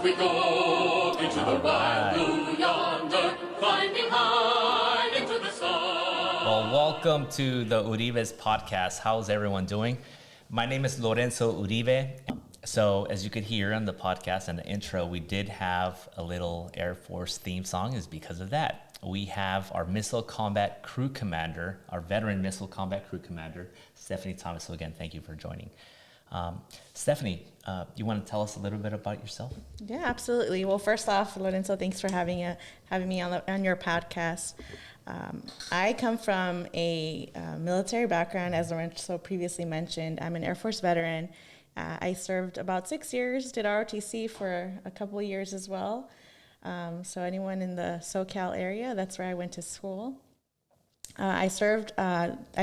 we go into the wild blue yonder, climbing high into the sun. Well, welcome to the Uribe's podcast. How's everyone doing? My name is Lorenzo Uribe. So as you could hear on the podcast and the intro, we did have a little Air Force theme song. Is because of that. We have our Missile Combat Crew Commander, our veteran Missile Combat Crew Commander, Stephanie Thomas. So again, thank you for joining. Stephanie, you want to tell us a little bit about yourself? Yeah, absolutely. Well, first off, Lorenzo, thanks for having me on your podcast. I come from a military background, as Lorenzo previously mentioned. I'm an Air Force veteran. I served about 6 years, did ROTC for a couple of years as well. So anyone in the SoCal area, that's where I went to school. I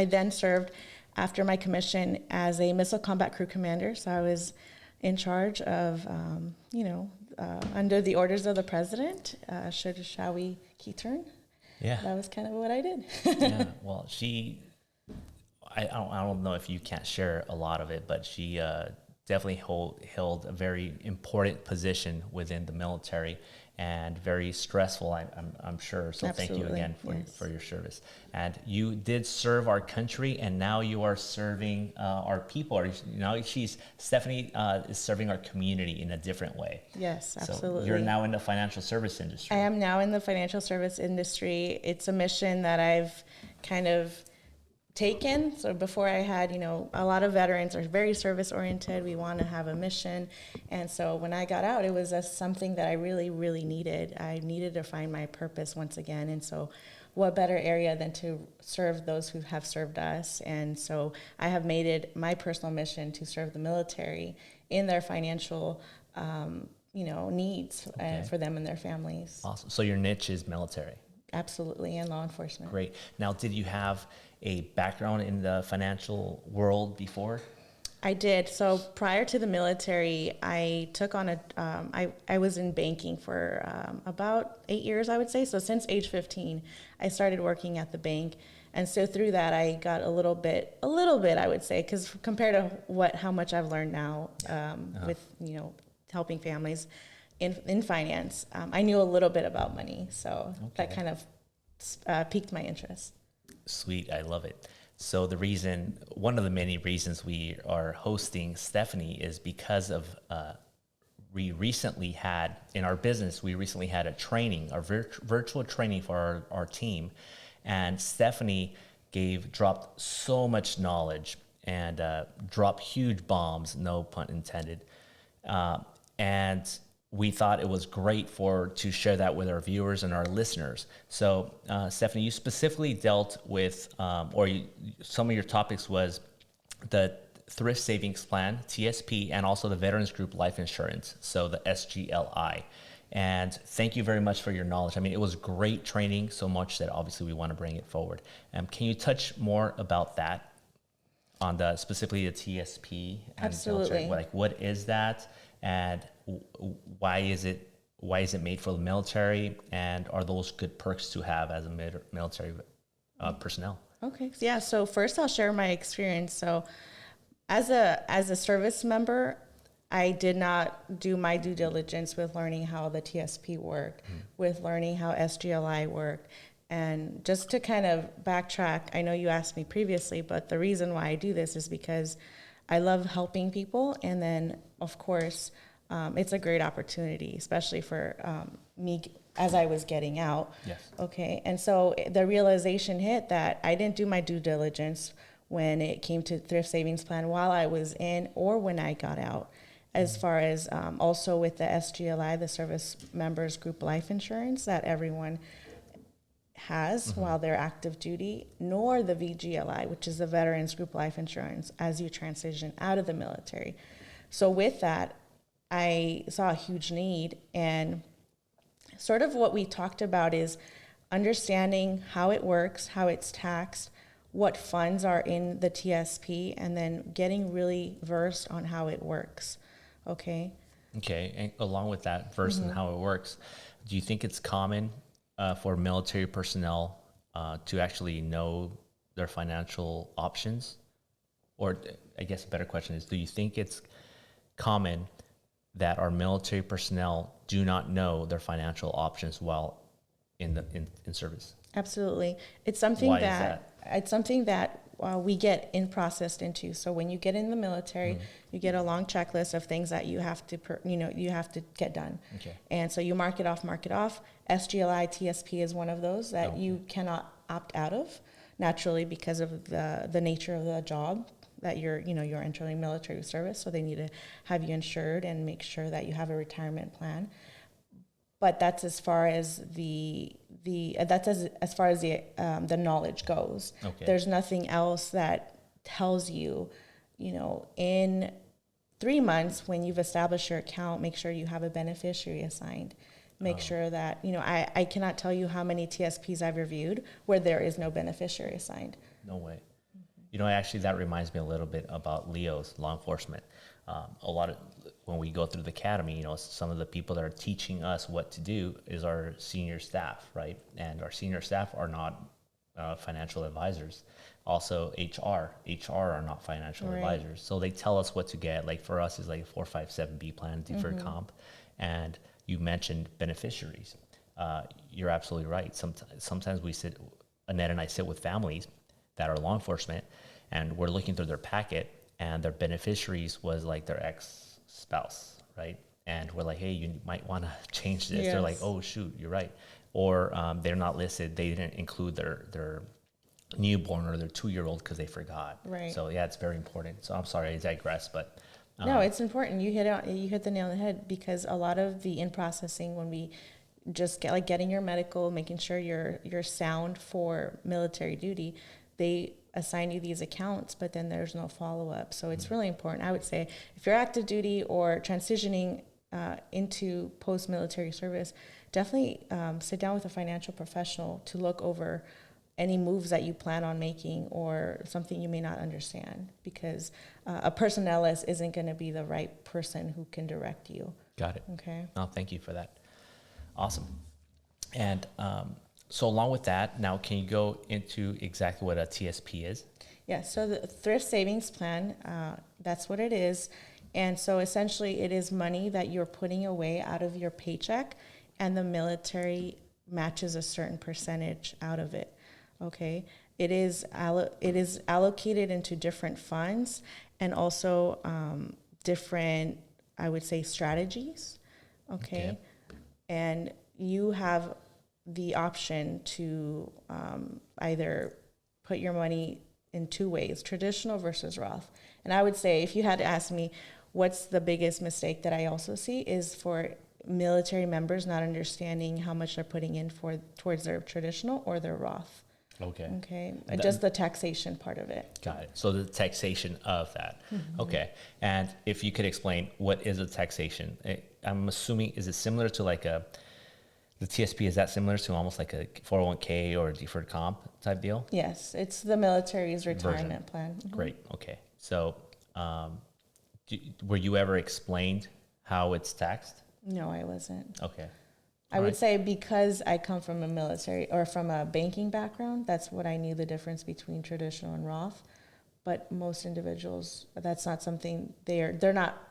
then served after my commission as a Missile Combat Crew Commander. So I was in charge of, under the orders of the president, shall we key turn? Yeah. That was kind of what I did. Yeah, well, I don't know if you can't share a lot of it, but she definitely held a very important position within the military and very stressful, I'm sure. So Absolutely. Thank you again Yes. for your service. And you did serve our country, and now you are serving our people. Stephanie is serving our community in a different way. Yes, So absolutely. you're now in the financial service industry. I am now in the financial service industry. It's a mission that I've kind of taken. So before I had, a lot of veterans are very service oriented. We want to have a mission. And so when I got out, it was something that I really, really needed. I needed to find my purpose once again. And so what better area than to serve those who have served us? And so I have made it my personal mission to serve the military in their financial needs for them and their families. Awesome. So your niche is military. Absolutely, and law enforcement. Great. Now, did you have a background in the financial world before? I did. So prior to the military, I took on I was in banking for about 8 years, I would say. So since age 15, I started working at the bank. And so through that, I got a little bit, I would say, because compared to how much I've learned now with, helping families in finance, I knew a little bit about money. So that kind of piqued my interest. Sweet, I love it. So one of the many reasons we are hosting Stephanie is because of we recently had a training, our virtual training for our team, and Stephanie dropped so much knowledge and dropped huge bombs, no pun intended, and we thought it was great to share that with our viewers and our listeners. So, Stephanie, you specifically dealt with, some of your topics was the Thrift Savings Plan, TSP, and also the Veterans Group Life Insurance, so the SGLI. And thank you very much for your knowledge. I mean, it was great training, so much that obviously we want to bring it forward. Can you touch more about that, on specifically the TSP? And Absolutely. military? What is that? And why is it made for the military, and are those good perks to have as a military personnel? Okay. Yeah. So first, I'll share my experience. So, as a service member, I did not do my due diligence with learning how the TSP worked, with learning how SGLI worked. And just to kind of backtrack, I know you asked me previously, but the reason why I do this is because I love helping people. And then, of course, it's a great opportunity, especially for me as I was getting out. Yes. Okay. And so the realization hit that I didn't do my due diligence when it came to Thrift Savings Plan while I was in or when I got out. As far as also with the SGLI, the Service Members Group Life Insurance that everyone has while they're active duty, nor the VGLI, which is the Veterans Group Life Insurance, as you transition out of the military. So with that, I saw a huge need, and sort of what we talked about is understanding how it works, how it's taxed, what funds are in the TSP, and then getting really versed on how it works. Okay. And along with that, versed in how it works, do you think it's common for military personnel to actually know their financial options? Or I guess a better question is, do you think it's common that our military personnel do not know their financial options while in service? Absolutely. It's something Why is that, it's something that we get in processed into. So when you get in the military, you get a long checklist of things that you have to, you have to get done. Okay. And so you mark it off. SGLI, TSP is one of those that Okay. you cannot opt out of naturally because of the nature of the job that you're entering military service. So they need to have you insured and make sure that you have a retirement plan. But that's as far as the knowledge goes. Okay. There's nothing else that tells you, in 3 months when you've established your account, make sure you have a beneficiary assigned. Make sure that, I cannot tell you how many TSPs I've reviewed where there is no beneficiary assigned. No way. Actually, that reminds me a little bit about Leo's law enforcement. When we go through the academy, some of the people that are teaching us what to do is our senior staff, right? And our senior staff are not financial advisors. Also, HR are not financial Right. advisors. So they tell us what to get. Like for us, is like a 457B plan, deferred comp. And you mentioned beneficiaries. You're absolutely right. Sometimes Annette and I sit with families that are law enforcement, and we're looking through their packet, and their beneficiaries was like their ex-spouse, right? And we're like, hey, you might want to change this. Yes. They're like, oh, shoot, you're right. Or they're not listed. They didn't include their newborn or their 2-year-old because they forgot. Right. So, yeah, it's very important. So I'm sorry, I digress, but... No, it's important. You hit the nail on the head, because a lot of the in-processing, when we just get getting your medical, making sure you're sound for military duty, they assign you these accounts, but then there's no follow-up. So it's really important. I would say if you're active duty or transitioning into post-military service, definitely sit down with a financial professional to look over any moves that you plan on making or something you may not understand, because a personnelist isn't going to be the right person who can direct you. Got it. Okay. No, thank you for that. Awesome. And so along with that, now can you go into exactly what a TSP is? Yeah, so the thrift savings plan, that's what it is. And so essentially it is money that you're putting away out of your paycheck, and the military matches a certain percentage out of it. Okay, it is allocated into different funds and also different, I would say, strategies. Okay, and you have the option to either put your money in two ways, traditional versus Roth. And I would say, if you had to ask me, what's the biggest mistake that I also see is for military members not understanding how much they're putting in towards their traditional or their Roth. Okay. Okay, just the taxation part of it. Got it. So the taxation of that. Okay. And if you could explain, what is a taxation? I'm assuming, is it similar to like the TSP, is that similar to almost like a 401k or a deferred comp type deal? Yes, it's the military's retirement plan. Great. Okay. So were you ever explained how it's taxed? No, I wasn't. Okay. I would say because I come from a military or from a banking background, that's what I knew the difference between traditional and Roth. But most individuals, that's not something they're not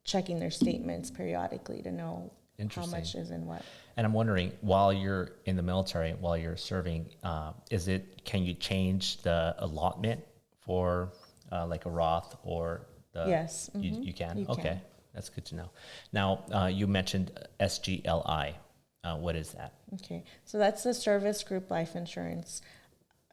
checking their statements periodically to know how much is in what. And I'm wondering, while you're in the military, while you're serving, can you change the allotment for like a Roth or the? Yes. You can? You Okay. can. That's good to know. Now, you mentioned SGLI. What is that? Okay, so that's the service group life insurance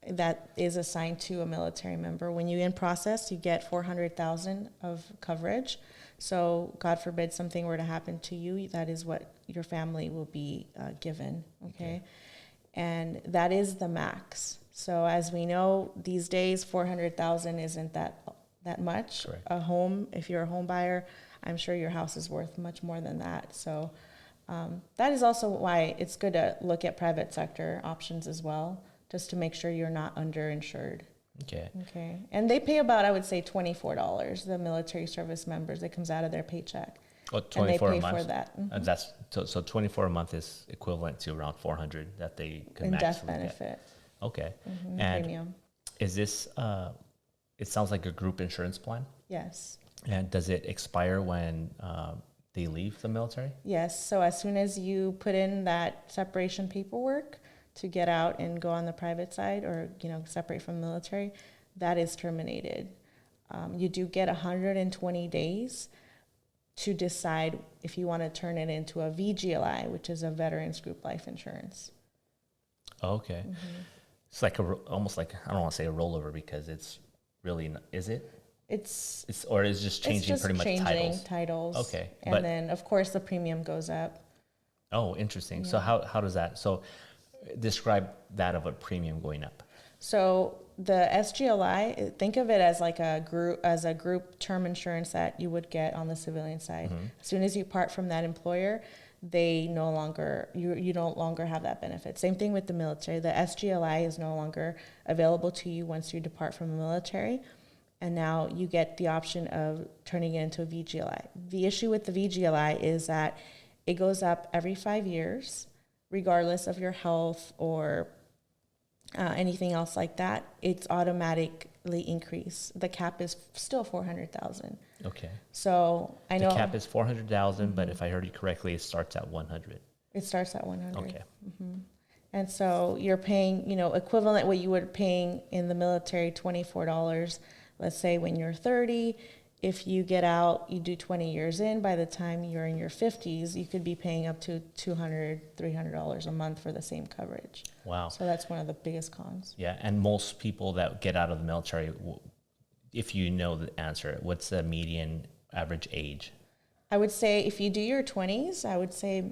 that is assigned to a military member. When you in process, you get $400,000 of coverage. So God forbid something were to happen to you, that is what your family will be given. Okay, and that is the max. So as we know these days, 400,000 isn't that much. Correct. A home, if you're a home buyer, I'm sure your house is worth much more than that. So that is also why it's good to look at private sector options as well, just to make sure you're not underinsured. Okay. Okay. And they pay about, I would say, $24, the military service members. It comes out of their paycheck. Oh, 24 and they pay a month? for that. That's so 24 a month is equivalent to around 400 that they can In death maximum get. benefit. Okay. And And premium. is this? It sounds like a group insurance plan. Yes. And does it expire when they leave the military? Yes. So as soon as you put in that separation paperwork to get out and go on the private side, or separate from the military, that is terminated. You do get 120 days to decide if you want to turn it into a VGLI, which is a Veterans Group Life Insurance. Okay. It's like almost like, I don't want to say a rollover because it's really, is it? It's Or is it just changing pretty much titles. Okay. And then, of course, the premium goes up. Oh, interesting. So how does that, so describe that of a premium going up. So the SGLI, think of it as like a group term insurance that you would get on the civilian side. As soon as you part from that employer, they no longer, you no longer have that benefit. Same thing with the military. The SGLI is no longer available to you once you depart from the military. And now you get the option of turning it into a VGLI. The issue with the VGLI is that it goes up every 5 years, regardless of your health or anything else like that. It's automatically increased. The cap is still 400,000. Okay. So I know the cap is 400,000, but if I heard you correctly, it starts at 100. It starts at 100. Okay. And so you're paying, equivalent what you were paying in the military, $24. Let's say when you're 30, if you get out, you do 20 years in, by the time you're in your 50s, you could be paying up to $200, $300 a month for the same coverage. Wow. So that's one of the biggest cons. Yeah, and most people that get out of the military, if you know the answer, what's the median average age? I would say if you do your 20s, I would say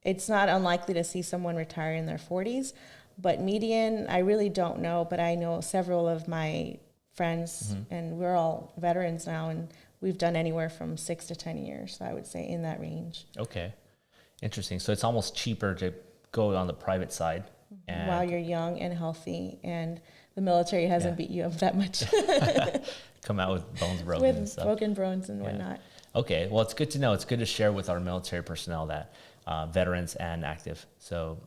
it's not unlikely to see someone retire in their 40s. But median, I really don't know, but I know several of my friends, and we're all veterans now, and we've done anywhere from 6 to 10 years. So I would say in that range. Okay, interesting. So it's almost cheaper to go on the private side. And while you're young and healthy, and the military hasn't beat you up that much. Come out with bones broken and With stuff. broken bones and whatnot. Okay, well, it's good to know. It's good to share with our military personnel that veterans and active. So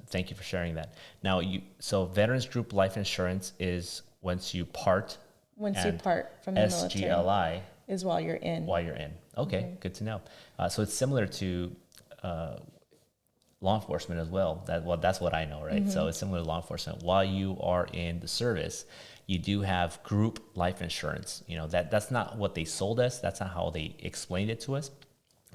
thank you for sharing that. Now, so Veterans Group Life Insurance is once you part. Once you part from the military. SGLI is while you're in. Okay, good to know. So it's similar to law enforcement as well. That's what I know, right? So it's similar to law enforcement. While you are in the service, you do have group life insurance. That's not what they sold us. That's not how they explained it to us.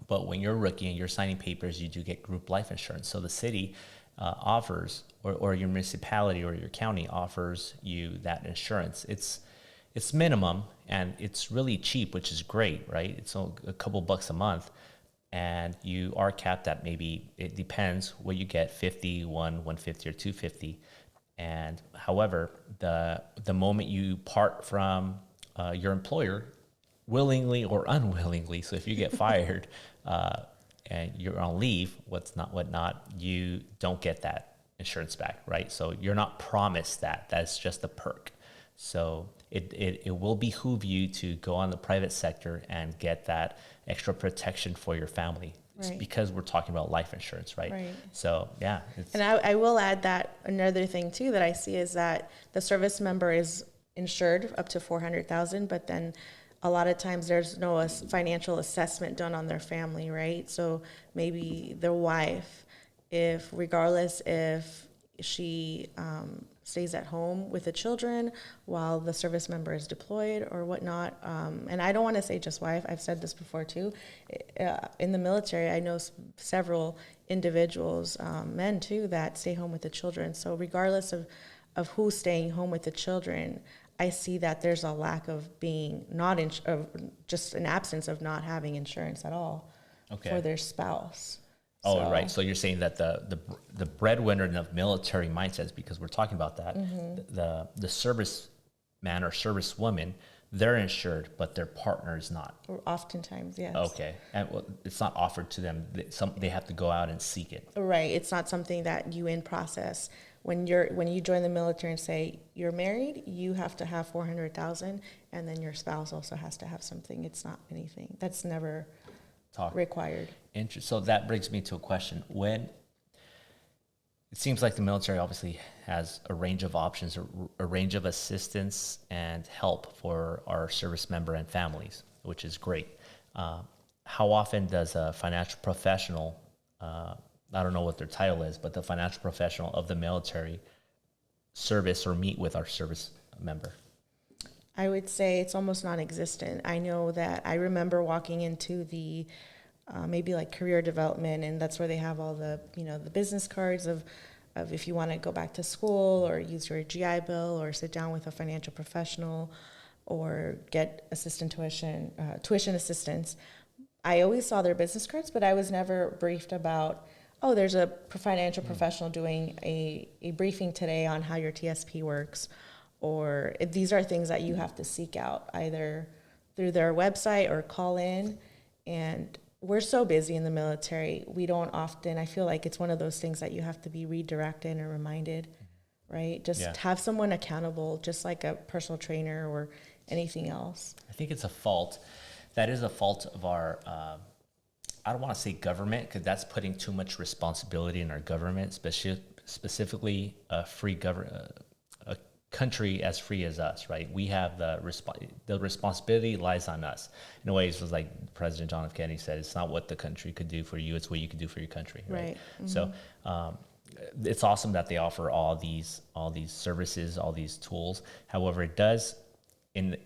But when you're a rookie and you're signing papers, you do get group life insurance. So the city offers, or your municipality or your county offers you that insurance. It's minimum and it's really cheap, which is great, right? It's a couple bucks a month. And you are capped at maybe, it depends what you get, 50, 150, or 250. And however, the moment you part from your employer, willingly or unwillingly, so if you get fired and you're on leave, whatnot, you don't get that insurance back, right? So you're not promised that. That's just a perk. So it will behoove you to go on the private sector and get that extra protection for your family. It's because we're talking about life insurance, right? So, yeah. And I will add that another thing, too, that I see is that the service member is insured up to $400,000, but then a lot of times there's no financial assessment done on their family, right? So maybe their wife, regardless if she stays at home with the children while the service member is deployed or whatnot. And I don't want to say just wife. I've said this before too. In the military, I know several individuals, men too, that stay home with the children. So regardless of who's staying home with the children, I see that there's a lack of being just an absence of not having insurance at all for their spouse. Oh, right. So you're saying that the breadwinner of military mindsets, because we're talking about that, the serviceman or servicewoman, they're insured, but their partner is not. Or oftentimes, yes. Okay. And it's not offered to them. They have to go out and seek it. Right. It's not something that you in process. When you join the military and say you're married, you have to have $400,000, and then your spouse also has to have something. It's not anything. That's never required. So that brings me to a question. When it seems like the military obviously has a range of options, a range of assistance and help for our service member and families, which is great. how often does a financial professional, I don't know what their title is, but the financial professional of the military service or meet with our service member? I would say it's almost non-existent. I know that I remember walking into the maybe like career development, and that's where they have all the the business cards of if you want to go back to school or use your GI Bill or sit down with a financial professional or get tuition assistance. I always saw their business cards, but I was never briefed about, oh, there's a financial professional doing a briefing today on how your TSP works. Or if these are things that you have to seek out either through their website or call in. And we're so busy in the military, we don't often, I feel like it's one of those things that you have to be redirected and reminded, right? Just have someone accountable, just like a personal trainer or anything else. I think it's a fault. That is a fault of our, I don't want to say government, because that's putting too much responsibility in our government, specifically a a country as free as us, right? We have the responsibility lies on us. In a way, it was like President John F. Kennedy said, it's not what the country could do for you, it's what you could do for your country, right? Mm-hmm. So it's awesome that they offer all these services, all these tools. However, it does, in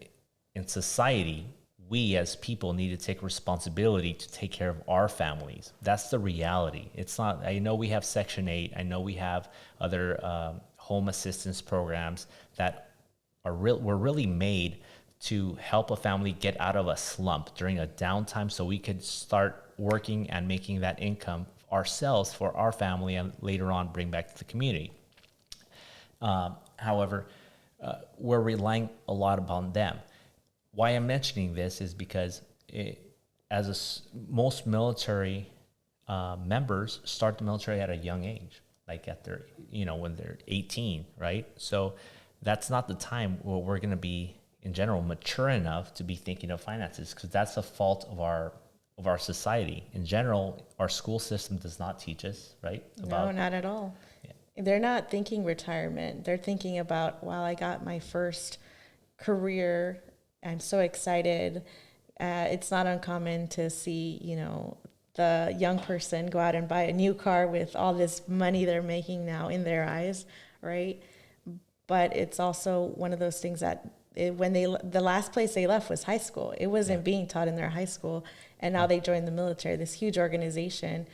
society, we as people need to take responsibility to take care of our families. That's the reality. It's not, I know we have Section 8, I know we have other home assistance programs that were really made to help a family get out of a slump during a downtime so we could start working and making that income ourselves for our family and later on bring back to the community. However, we're relying a lot upon them. Why I'm mentioning this is because most military members start the military at a young age, like at their, when they're 18, right? So that's not the time where we're going to be, in general, mature enough to be thinking of finances, because that's a fault of our society. In general, our school system does not teach us, right? No, not at all. Yeah. They're not thinking retirement. They're thinking about, wow, I got my first career. I'm so excited. It's not uncommon to see, the young person go out and buy a new car with all this money they're making now in their eyes, right? But it's also one of those things that the last place they left was high school. It wasn't being taught in their high school, and now they joined the military, this huge organization.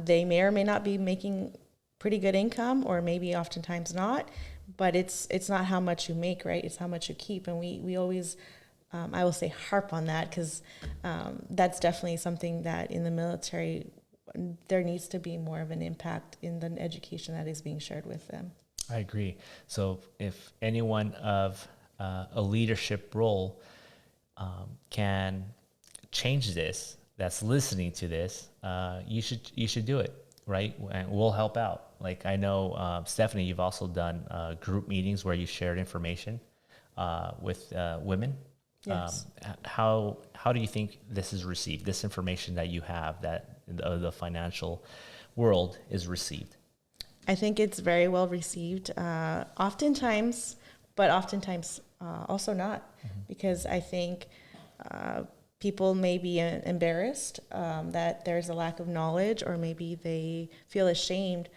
They may or may not be making pretty good income, or maybe oftentimes not, but it's not how much you make, right? It's how much you keep. And we always, I will say, harp on that, because that's definitely something that in the military, there needs to be more of an impact in the education that is being shared with them. I agree. So if anyone of a leadership role can change this, that's listening to this, you should do it, right? And we'll help out. Like I know, Stephanie, you've also done group meetings where you shared information with women. Yes. How do you think this is received? This information that you have that the financial world is received? I think it's very well received. Oftentimes, but oftentimes also not, because I think people may be embarrassed that there's a lack of knowledge, or maybe they feel ashamed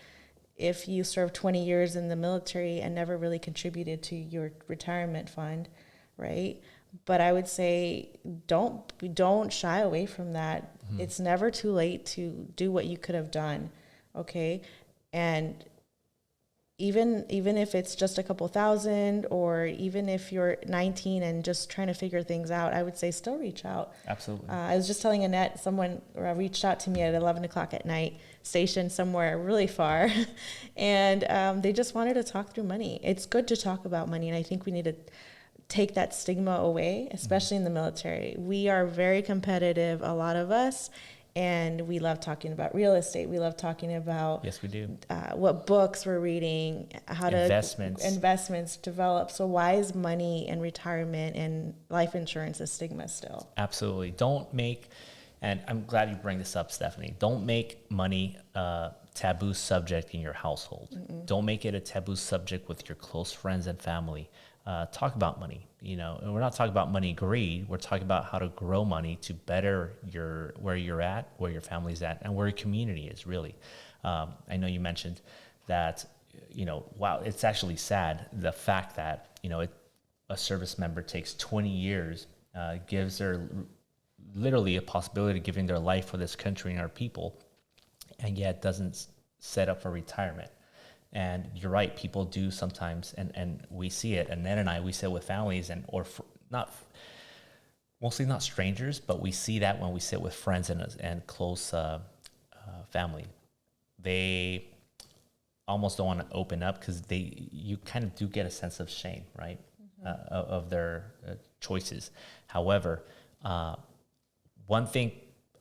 if you served 20 years in the military and never really contributed to your retirement fund, right? But I would say don't shy away from that. It's never too late to do what you could have done, okay? And even if it's just a couple thousand, or even if you're 19 and just trying to figure things out, I would say still reach out. Absolutely. I was just telling Annette, someone reached out to me at 11 o'clock at night, stationed somewhere really far, and they just wanted to talk through money. It's good to talk about money, and I think we need to take that stigma away, especially in the military. We are very competitive, a lot of us, and we love talking about real estate. We love talking about yes, we do. What books we're reading, how investments develop. So why is money and retirement and life insurance a stigma still? Absolutely. Don't make, and I'm glad you bring this up, Stephanie, don't make money a taboo subject in your household. Don't make it a taboo subject with your close friends and family. talk about money. And we're not talking about money greed. We're talking about how to grow money to better where you're at, where your family's at, and where your community is really. I know you mentioned that, wow, it's actually sad, the fact that, a service member takes 20 years, gives their literally a possibility of giving their life for this country and our people, and yet doesn't set up for retirement. And you're right, people do sometimes, and we see it. And Ned and I, we sit with families mostly not strangers, but we see that when we sit with friends and close family. They almost don't want to open up because you kind of do get a sense of shame, right? Of their choices. However, one thing,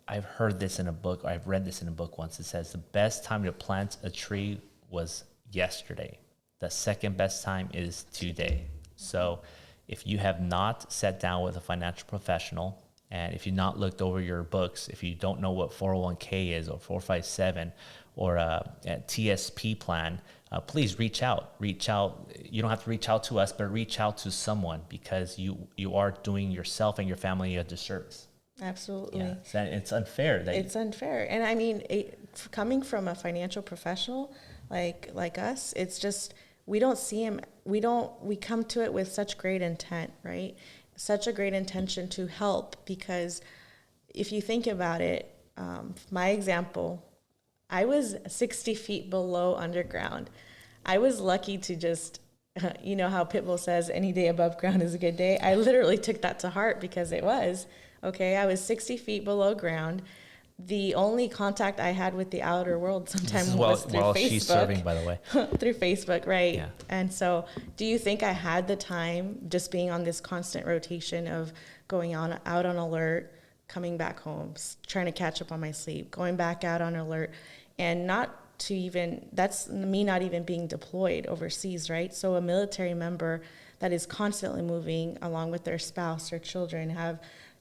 I've heard this in a book, or I've read this in a book once. It says the best time to plant a tree was yesterday. The second best time is today. So if you have not sat down with a financial professional, and if you've not looked over your books, if you don't know what 401k is or 457 or a TSP plan, please reach out. You don't have to reach out to us, but reach out to someone, because you are doing yourself and your family a disservice. Absolutely. Yeah. It's unfair. It's unfair. And I mean, coming from a financial professional like us, it's just, we don't see him. We come to it with such great intent, right? Such a great intention to help, because if you think about it, my example, I was 60 feet below underground. I was lucky to just, you know how Pitbull says, any day above ground is a good day. I literally took that to heart, because it was. Okay, I was 60 feet below ground. The only contact I had with the outer world sometimes was through Facebook. She's serving, by the way. Through Facebook, right? Yeah. And so, do you think I had the time, just being on this constant rotation of going out on alert, coming back home, trying to catch up on my sleep, going back out on alert, and that's me not even being deployed overseas, right? So a military member that is constantly moving along with their spouse, their children, have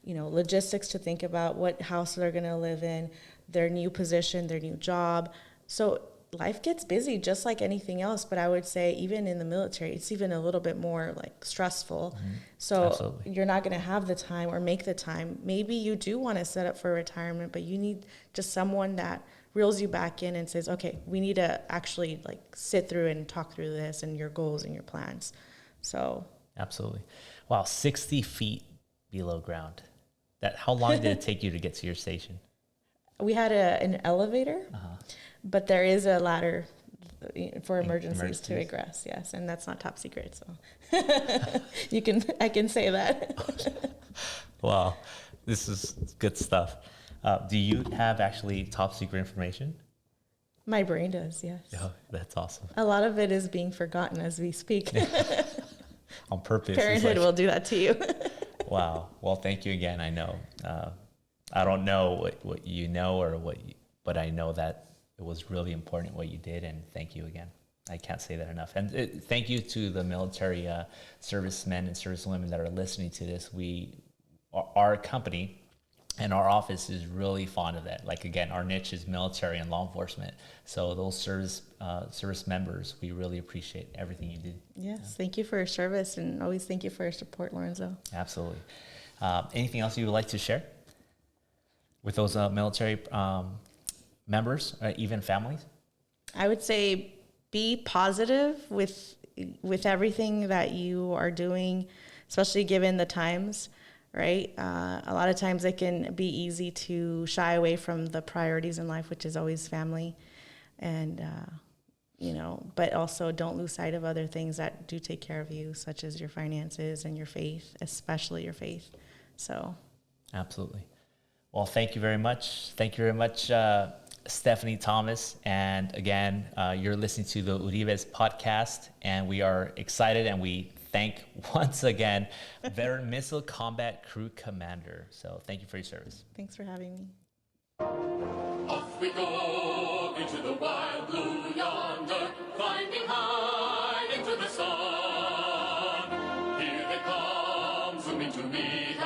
logistics to think about, what house they're going to live in, their new position, their new job. So life gets busy just like anything else, but I would say even in the military, it's even a little bit more stressful. Mm-hmm. So absolutely, you're not going to have the time or make the time. Maybe you do want to set up for retirement, but you need just someone that reels you back in and says, okay, we need to actually sit through and talk through this and your goals and your plans. So absolutely. Wow, 60 feet below ground. How long did it take you to get to your station? We had an elevator, but there is a ladder for emergencies to egress. Yes, and that's not top secret, so I can say that. Wow, this is good stuff. Do you have actually top secret information? My brain does, yes. Oh, that's awesome. A lot of it is being forgotten as we speak. On purpose. Parenthood will do that to you. Wow. Well, thank you again. I know. I don't know what you know but I know that it was really important what you did, and thank you again. I can't say that enough. And thank you to the military servicemen and servicewomen that are listening to this. Our company and our office is really fond of that. Again, our niche is military and law enforcement. So those service members, we really appreciate everything you did. Yes, thank you for your service, and always thank you for your support, Lorenzo. Absolutely. Anything else you would like to share with those military members, even families? I would say be positive with everything that you are doing, especially given the times. Right? A lot of times it can be easy to shy away from the priorities in life, which is always family. And, but also don't lose sight of other things that do take care of you, such as your finances and your faith, especially your faith. So. Absolutely. Well, thank you very much. Thank you very much, Stephanie Thomas. And again, you're listening to the Uribe's podcast, and we are excited, and we thank once again Veteran Missile Combat Crew Commander. So thank you for your service. Thanks for having me. Off we go into the wild blue yonder, climbing high into the sun. Here they come, zooming to meet